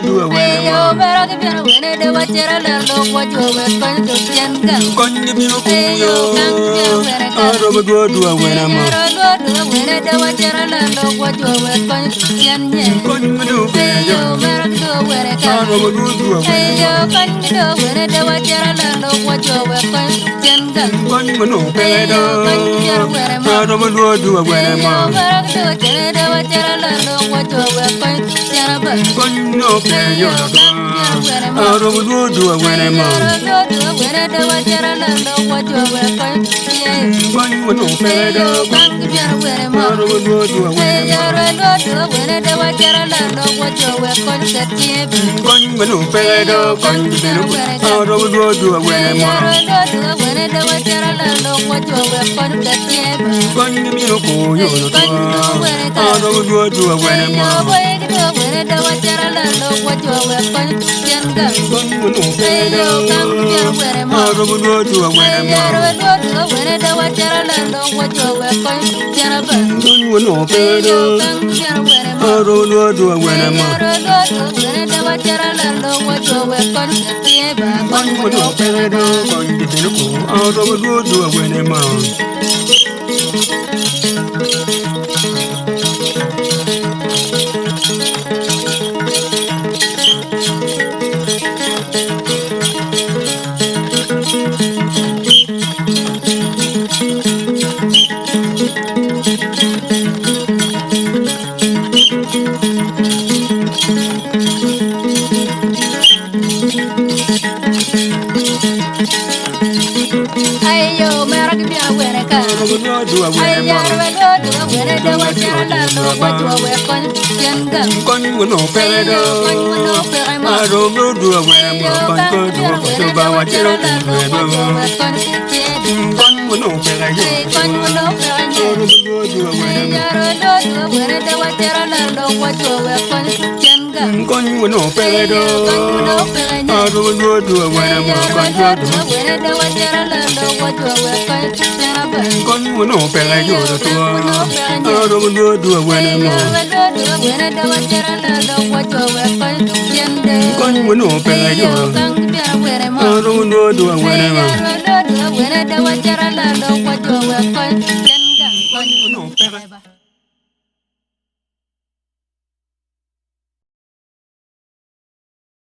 do a winner. Yo, better give you a winner. The watcher alert. Look what you were going to Uganda. Con give you a winner. I don't go to a winner. The winner. The watcher alert. Look what you were going to Uganda. Con do Yo, better do a winner. I don't go to a winner. Yo, can you do a winner? The watcher alert. Look what you were going to Uganda. Con no pedo. I don't go to a winner. Yo, better do a winner. The watcher alert. Look what you were going to Uganda. Con no pedo. I don't go to a winner. The watcher alert. Look what you were going to Uganda. Con no pedo. I don't go to a winner. The watcher alert. Look what you were going to Uganda. Con no pedo. Con I don't go to a winner. The watcher alert. Look what you were going to Uganda. Con give me a cool. I don't go to a winner. The watcher alert. Look what you were going to Uganda. Con no pedo. I don't go to a winner. The watcher alert. Look what you were going to Uganda. Con no pedo. I don't go to a winner. The watcher alert. Look what you were going to Uganda. Con no pedo. Con give me a cool. I don't go to a winner. Ayo, merah dia wereka. Ayo, the watcher alert. Look what you were going to Uganda. Con no pedo. I don't go to a winner. Con go to a winner. Ba wa chero to a winner. Con no pedo. Con no pedo. I don't go to a winner. The watcher alert. Look what you were going to Uganda. Con no pedo. I don't go to a winner. Con go to a winner. The watcher alert. Look what you were going to Uganda. Con no pedo. I don't go to a winner. The watcher alert. Look what you were going to Uganda. Con no pedo. I don't go to a winner. The watcher alert. Look what you were going to Uganda. No pedo.